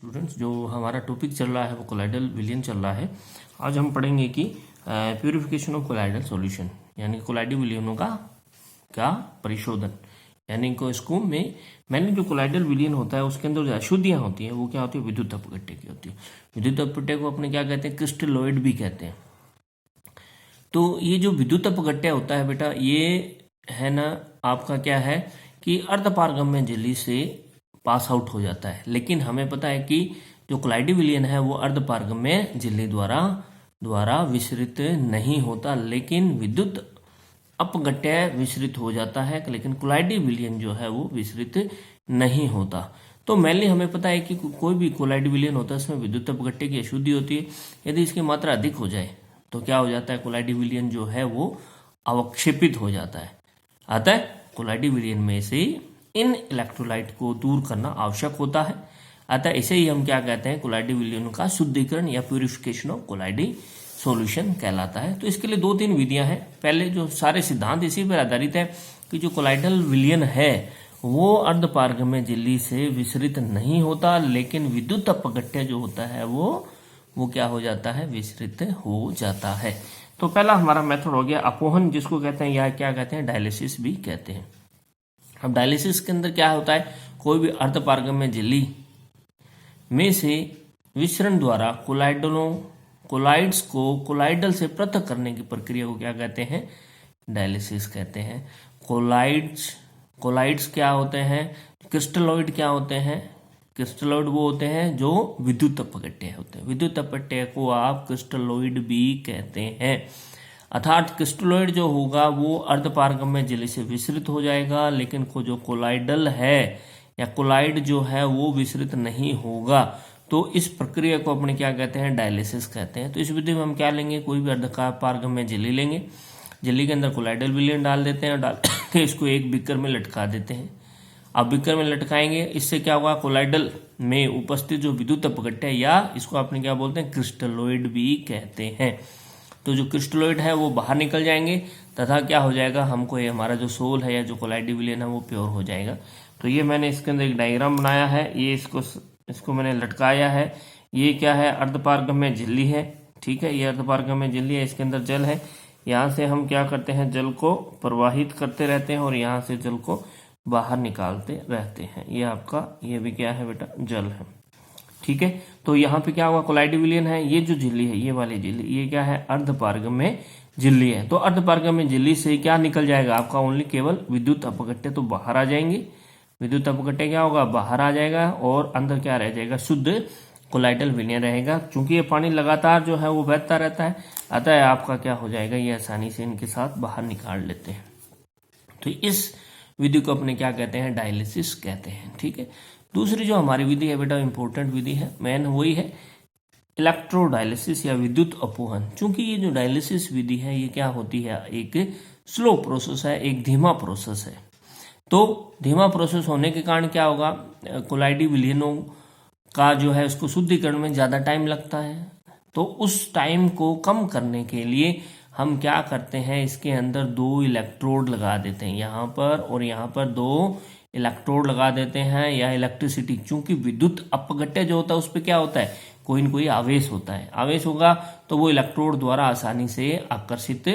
Students, जो हमारा topic चल रहा है वो कोलाइडल विलयन चल रहा है। आज हम पढ़ेंगे कि प्यूरिफिकेशन ऑफ कोलाइडल सॉल्यूशन, यानी कोलाइडल विलयनों का परिशोधन। यानी को इसको में मैंने जो कोलाइडल विलयन होता है उसके अंदर जो अशुद्धियाँ होती हैं वो क्या होती है, विद्युत अपघट्य की होती है। विद्युत अपघट्य को अपने क्या कहते हैं, क्रिस्टलॉइड भी कहते हैं। तो ये जो विद्युत अपघट्य होता है बेटा, ये है ना आपका क्या है कि अर्धपारगम्य झिल्ली से पास आउट हो जाता है। लेकिन हमें पता है कि जो कोलाइडल विलयन है वो अर्धपारगम्य झिल्ली द्वारा विसरित नहीं होता, लेकिन विद्युत अपघट्य विसरित हो जाता है, लेकिन कोलाइडल विलयन जो है वो विसरित नहीं होता। तो मेनली हमें पता है कि कोई भी कोलाइडल विलयन होता है उसमें विद्युत अपघट्य की अशुद्धि होती है। यदि इसकी मात्रा अधिक हो जाए तो क्या हो जाता है, कोलाइडल विलयन जो है वो अवक्षेपित हो जाता है। अतः कोलाइडल विलयन में से इन इलेक्ट्रोलाइट को दूर करना आवश्यक होता है। अतः इसे ही हम क्या कहते हैं, कोलाइडल विलयन का शुद्धिकरण या प्यूरिफिकेशन ऑफ कोलाइडल सॉल्यूशन कहलाता है। तो इसके लिए दो तीन विधियां हैं। पहले जो सारे सिद्धांत इसी पर आधारित है कि जो कोलाइडल विलयन है वो अर्धपारगम्य झिल्ली से विसरित नहीं होता, लेकिन विद्युत अपघट्य जो होता है वो क्या हो जाता है, विसरित हो जाता है। तो पहला हमारा मेथड हो गया अपोहन, जिसको कहते हैं या क्या कहते हैं, डायलिसिस भी कहते हैं। अब डायलिसिस के अंदर क्या होता है, कोई भी अर्धपारगम्य झिल्ली में से विसरण द्वारा कोलाइड्स को कोलाइडल से पृथक करने की प्रक्रिया को क्या कहते हैं, डायलिसिस कहते हैं। कोलाइड्स क्या होते हैं, क्रिस्टलॉइड क्या होते हैं, क्रिस्टलॉइड वो होते हैं जो विद्युत अपघट्य होते हैं। विद्युत अपघट्य को आप क्रिस्टलॉइड भी कहते हैं। अर्थात क्रिस्टलॉइड जो होगा वो अर्धपारगम्य झिल्ली से विसरित हो जाएगा, लेकिन जो कोलाइडल है या कोलाइड जो है वो विसरित नहीं होगा। तो इस प्रक्रिया को अपने क्या कहते हैं, डायलिसिस कहते हैं। तो इस विधि में हम क्या लेंगे, कोई भी अर्धपारगम्य झिल्ली लेंगे, झिल्ली के अंदर कोलाइडल विलयन डाल देते हैं और डाल के इसको एक बीकर में लटका देते हैं। अब बीकर में लटकाएंगे, इससे क्या होगा, कोलाइडल में उपस्थित जो विद्युत अपघट्य या इसको अपने क्या बोलते हैं, क्रिस्टलॉइड भी कहते हैं। तो जो क्रिस्टलॉइड है वो बाहर निकल जाएंगे तथा क्या हो जाएगा, हमको ये हमारा जो सोल है या जो कोलाइडल विलयन है वो प्योर हो जाएगा। तो ये मैंने इसके अंदर एक डायग्राम बनाया है, ये इसको मैंने लटकाया है। ये क्या है, अर्धपारगम्य झिल्ली है, ठीक है। ये अर्धपारगम्य झिल्ली है, इसके अंदर जल है। यहाँ से हम क्या करते हैं, जल को प्रवाहित करते रहते हैं और यहाँ से जल को बाहर निकालते रहते हैं। ये आपका ये भी क्या है बेटा, जल है, ठीक है। तो यहाँ पे क्या हुआ, कोलाइडल विलयन है। ये जो झिल्ली है, ये वाली झिल्ली, ये क्या है, अर्धपारगम्य झिल्ली है। तो अर्धपारगम्य झिल्ली से क्या निकल जाएगा आपका, ओनली केवल विद्युत अपघट्य तो बाहर आ जाएंगे। विद्युत अपघट्य क्या होगा, बाहर आ जाएगा और अंदर क्या रह जाएगा, शुद्ध कोलाइडल विलयन रहेगा। चूंकि ये पानी लगातार जो है वो बहता रहता है, अतः आपका क्या हो जाएगा, ये आसानी से इनके साथ बाहर निकाल लेते हैं। तो इस विधि को अपने क्या कहते हैं, डायलिसिस कहते हैं, ठीक है। दूसरी जो हमारी विधि है बेटा, इंपॉर्टेंट विधि है, मेन वही है इलेक्ट्रोडायलिसिस या विद्युत अपोहन। चूंकि ये जो डायलिसिस विधि है ये क्या होती है, एक स्लो प्रोसेस है, एक धीमा प्रोसेस है। तो धीमा प्रोसेस होने के कारण क्या होगा, कोलाइडल विलयनों का जो है उसको शुद्धिकरण में ज्यादा टाइम लगता है। तो उस टाइम को कम करने के लिए हम क्या करते हैं, इसके अंदर दो इलेक्ट्रोड लगा देते हैं, यहाँ पर और यहाँ पर दो इलेक्ट्रोड लगा देते हैं या इलेक्ट्रिसिटी। चूंकि विद्युत अपघट्य जो होता है उस पर क्या होता है, कोई न कोई आवेश होता है, आवेश होगा तो वो इलेक्ट्रोड द्वारा आसानी से आकर्षित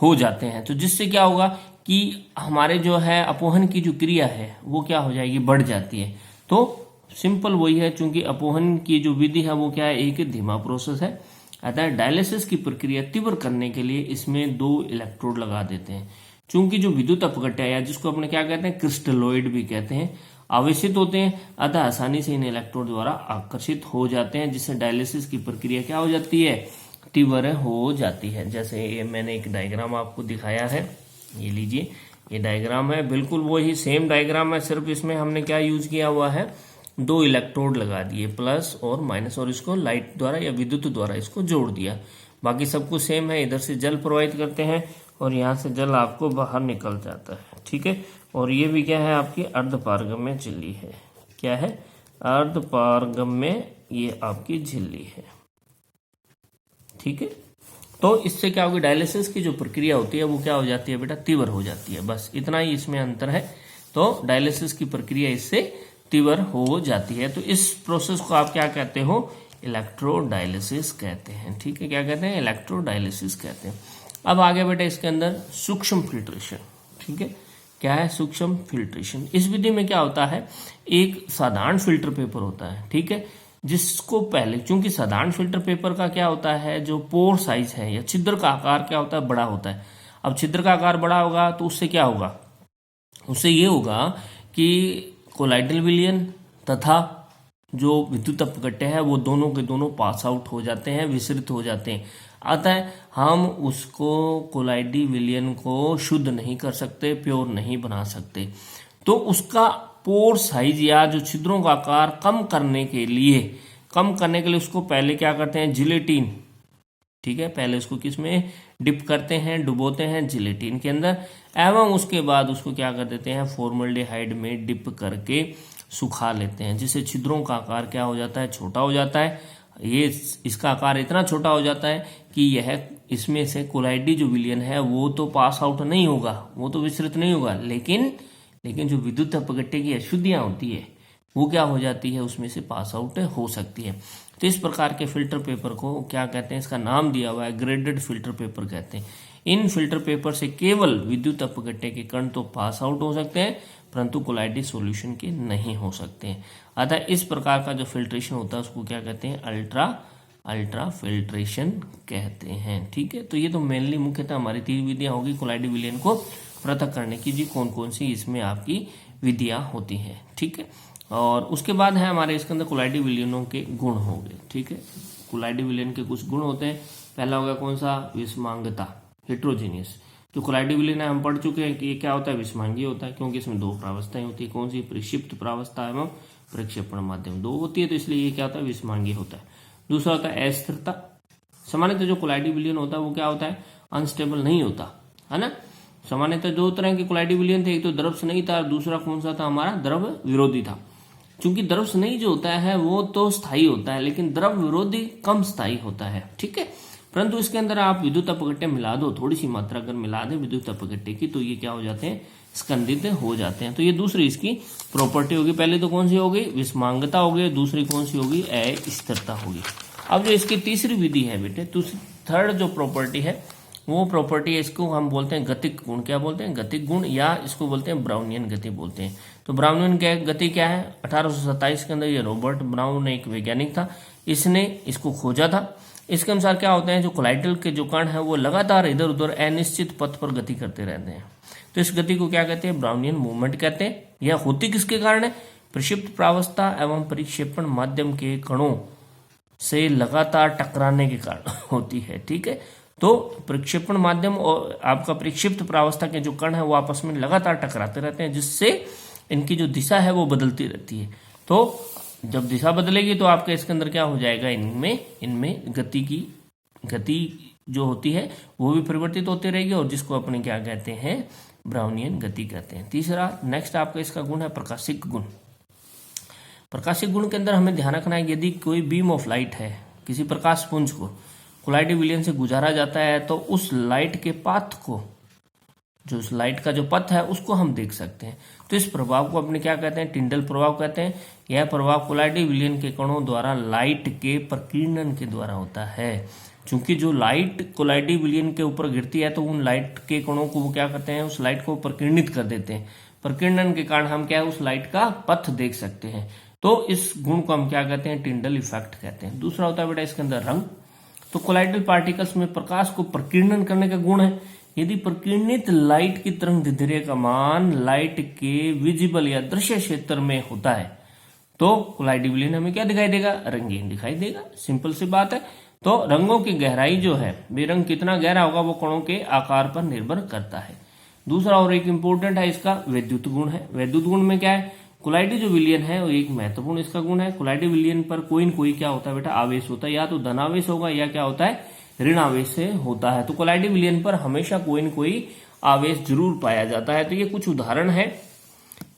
हो जाते हैं। तो जिससे क्या होगा कि हमारे जो है अपोहन की जो क्रिया है वो क्या हो जाएगी, बढ़ जाती है। तो सिंपल वही है, चूंकि अपोहन की जो विधि है वो क्या है, एक धीमा प्रोसेस है। अतः डायलिसिस की प्रक्रिया तीव्र करने के लिए इसमें दो इलेक्ट्रोड लगा देते हैं। चूंकि जो विद्युत अपघट्य या जिसको अपने क्या कहते हैं, क्रिस्टलॉइड भी कहते हैं, आवेशित होते हैं, अतः आसानी से इन इलेक्ट्रोड द्वारा आकर्षित हो जाते हैं, जिससे डायलिसिस की प्रक्रिया क्या हो जाती है, तीव्र हो जाती है। जैसे ये मैंने एक डायग्राम आपको दिखाया है, ये लीजिए, ये डायग्राम है, बिल्कुल वही सेम डायग्राम है, सिर्फ इसमें हमने क्या यूज किया हुआ है, दो इलेक्ट्रोड लगा दिए, प्लस और माइनस, और इसको लाइट द्वारा या विद्युत द्वारा इसको जोड़ दिया। बाकी सब कुछ सेम है। इधर से जल प्रवाहित करते हैं और यहाँ से जल आपको बाहर निकल जाता है, ठीक है। और ये भी क्या है, आपकी अर्धपारगम्य झिल्ली है। क्या है, अर्धपारगम्य ये आपकी झिल्ली है, ठीक है। तो इससे क्या होगी, डायलिसिस की जो प्रक्रिया होती है वो क्या हो जाती है बेटा, तीव्र हो जाती है। बस इतना ही इसमें अंतर है। तो डायलिसिस की प्रक्रिया इससे तीव्र हो जाती है। तो इस प्रोसेस को आप क्या कहते हो, इलेक्ट्रोडायलिसिस कहते हैं। ठीक है, क्या कहते हैं, इलेक्ट्रोडायलिसिस कहते हैं। अब आगे बेटे इसके अंदर सूक्ष्म फिल्ट्रेशन। ठीक है, क्या है सूक्ष्म फिल्ट्रेशन। इस विधि में क्या होता है, एक साधारण फिल्टर पेपर होता है, ठीक है, जिसको पहले, चूंकि साधारण फिल्टर पेपर का क्या होता है, जो पोर साइज है या छिद्र का आकार क्या होता है, बड़ा होता है। अब छिद्र का आकार बड़ा होगा तो उससे क्या होगा, उससे ये होगा कि कोलाइडल विलयन तथा जो विद्युत अपघट्य है वो दोनों के दोनों पास आउट हो जाते हैं, विसरित हो जाते हैं। अतः हम उसको कोलाइडी विलयन को शुद्ध नहीं कर सकते, प्योर नहीं बना सकते। तो उसका पोर साइज या जो छिद्रों का आकार कम करने के लिए उसको पहले क्या करते हैं, जिलेटिन। ठीक है, पहले उसको किस में डिप करते हैं, डुबोते हैं जिलेटिन के अंदर, एवं उसके बाद उसको क्या कर देते हैं, फॉर्मल्डिहाइड में डिप करके सुखा लेते हैं, जिससे छिद्रों का आकार क्या हो जाता है, छोटा हो जाता है। ये इसका आकार इतना छोटा हो जाता है कि यह इसमें से कोलाइडी जो विलयन है वो तो पास आउट नहीं होगा, वो तो विसरित नहीं होगा, लेकिन जो विद्युत अपघट्य की अशुद्धियां होती है वो क्या हो जाती है, उसमें से पास आउट हो सकती है। तो इस प्रकार के फिल्टर पेपर को क्या कहते हैं, इसका नाम दिया हुआ है ग्रेडेड फिल्टर पेपर कहते हैं। इन फिल्टर पेपर से केवल विद्युत अपघट्य के कण तो पास आउट हो सकते हैं, परंतु कोलाइडी सॉल्यूशन के नहीं हो सकते हैं। अतः इस प्रकार का जो फिल्ट्रेशन होता है उसको क्या कहते हैं, अल्ट्रा फिल्ट्रेशन कहते हैं। ठीक है, तो ये तो मेनली मुख्यतः हमारी 3 विधियां होगी कोलाइडी विलयन को पृथक करने की, जी कौन कौन सी इसमें आपकी विधियां होती हैं। ठीक है, और उसके बाद है हमारे इसके अंदर कोलाइडी विलयनों के गुण हो गए। ठीक है, कोलाइडी विलयन के कुछ गुण होते हैं। पहला होगा कौन सा, विषमांगता, हेट्रोजीनियस। जो कोलाइडी विलयन है हम पढ़ चुके हैं कि ये क्या होता है, विषमांगीय होता है, क्योंकि इसमें 2 प्रावस्थाएं होती है। कौन सी, प्रक्षिप्त प्रावस्था एवं प्रक्षेपण माध्यम 2 होती है, तो इसलिए ये क्या होता है, विषमांगीय होता है। दूसरा होता है अस्थिरता। सामान्यतः जो कोलाइडी विलयन होता है वो क्या होता है, अनस्टेबल नहीं होता है ना। सामान्यतः 2 तरह के कोलाइडी विलयन थे, एक तो द्रव स्नेही था और दूसरा कौन सा था, हमारा द्रव विरोधी था। चूंकि द्रव स्नेही जो होता है वो तो स्थायी होता है, लेकिन द्रव विरोधी कम स्थायी होता है। ठीक है, परंतु इसके अंदर आप विद्युत अपघट्य मिला दो, थोड़ी सी मात्रा अगर मिला दे विद्युत अपघट्य की, तो ये क्या हो जाते हैं, स्कंदित हो जाते हैं। तो ये दूसरी इसकी प्रॉपर्टी होगी। पहले तो कौन सी होगी, विषमांगता होगी, दूसरी कौन सी होगी, अस्थिरता होगी। अब जो इसकी तीसरी विधि है बेटे, थर्ड जो प्रॉपर्टी है वो प्रॉपर्टी है, इसको हम बोलते हैं गतिक गुण। क्या बोलते हैं, गतिक गुण, या इसको बोलते हैं ब्राउनियन गति बोलते हैं। तो ब्राउनियन गति क्या है, 1827 के अंदर ये रॉबर्ट ब्राउन एक वैज्ञानिक था, इसने इसको खोजा था। इसके अनुसार क्या होते हैं, जो कोलाइडल के जो कण है वो लगातार इधर उधर अनिश्चित पथ पर गति करते रहते हैं। तो इस गति को क्या कहते हैं, ब्राउनियन मूवमेंट कहते हैं। यह होती किसके कारण है, प्रक्षिप्त प्रावस्था एवं परिक्षेपण माध्यम के कणों से लगातार टकराने के कारण होती है। ठीक है, तो प्रक्षेपण माध्यम और आपका प्रक्षिप्त प्रावस्था के जो कण है वो आपस में लगातार टकराते रहते हैं, जिससे इनकी जो दिशा है वो बदलती रहती है। तो जब दिशा बदलेगी तो आपके इसके अंदर क्या हो जाएगा, इनमें गति जो होती है वो भी परिवर्तित होती रहेगी, और जिसको अपने क्या कहते हैं, ब्राउनियन गति कहते हैं। तीसरा नेक्स्ट आपका इसका गुण है प्रकाशिक गुण। प्रकाशिक गुण के अंदर हमें ध्यान रखना है, यदि कोई बीम ऑफ लाइट है, किसी प्रकाश पुंज को कोलाइडी विलयन से गुजारा जाता है, तो उस लाइट के पाथ को, जो उस लाइट का जो पथ है उसको हम देख सकते हैं। तो इस प्रभाव को अपने क्या कहते हैं, टिंडल प्रभाव कहते हैं। यह प्रभाव कोलाइडी विलयन के कणों द्वारा लाइट के प्रकीर्णन के द्वारा होता है। चूंकि जो लाइट कोलाइडी विलयन के ऊपर गिरती है तो उन लाइट के कणों को वो क्या करते हैं, उस लाइट को प्रकीर्णित कर देते हैं। प्रकीर्णन के कारण हम क्या है, उस लाइट का पथ देख सकते हैं। तो इस गुण को हम क्या कहते हैं, टिंडल इफेक्ट कहते हैं। दूसरा होता है बेटा इसके अंदर रंग। तो कोलाइडल पार्टिकल्स में प्रकाश को प्रकीर्णन करने का गुण है। यदि प्रकीर्णित लाइट की तरंगदैर्घ्य का मान लाइट के विजिबल या दृश्य क्षेत्र में होता है तो कोलाइडी विलयन हमें क्या दिखाई देगा, रंगीन दिखाई देगा। सिंपल सी बात है। तो रंगों की गहराई जो है, बेरंग कितना गहरा होगा वो कणों के आकार पर निर्भर करता है। दूसरा और एक इंपॉर्टेंट है इसका वैद्युत गुण है। वैद्युत गुण में क्या है, कोलाइडी जो विलयन है वो एक महत्वपूर्ण इसका गुण है। कोलाइडी विलयन पर कोई न कोई क्या होता है बेटा, आवेश होता है, या तो धनावेश होगा या क्या होता है, ऋण आवेश से होता है। तो कोलाइडी विलयन पर हमेशा कोई न कोई आवेश जरूर पाया जाता है। तो ये कुछ उदाहरण है,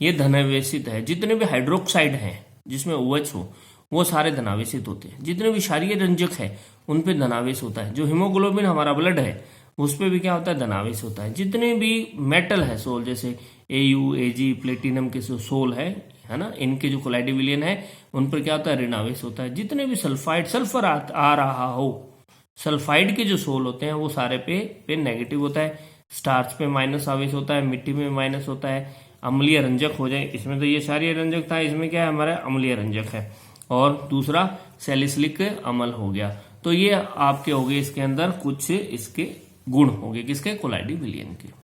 ये धनावेशित है। जितने भी हाइड्रोक्साइड है जिसमें OH हो वो सारे धनावेशित होते हैं। जितने भी क्षारीय रंजक है उन पे धनावेश होता है। जो हीमोग्लोबिन हमारा ब्लड है उस पे भी क्या होता है, धनावेश होता है। जितने भी मेटल है सोल, जैसे AU AG प्लेटिनम के सोल है, है ना, इनके जो कोलाइडी विलयन है उन पर क्या होता है, ऋण आवेश होता है। जितने भी सल्फाइड सल्फर आ रहा हो, सल्फाइड के जो सोल होते हैं वो सारे पे नेगेटिव होता है। स्टार्च पे माइनस आवेश होता है, मिट्टी में माइनस होता है। अम्लीय रंजक हो जाए, इसमें तो ये क्षारीय रंजक था, इसमें क्या है हमारा अम्लीय रंजक है। और दूसरा सैलिसिलिक अम्ल हो गया। तो ये आपके हो गए इसके अंदर कुछ इसके गुण हो गए, किसके, कोलाइडी विलयन के।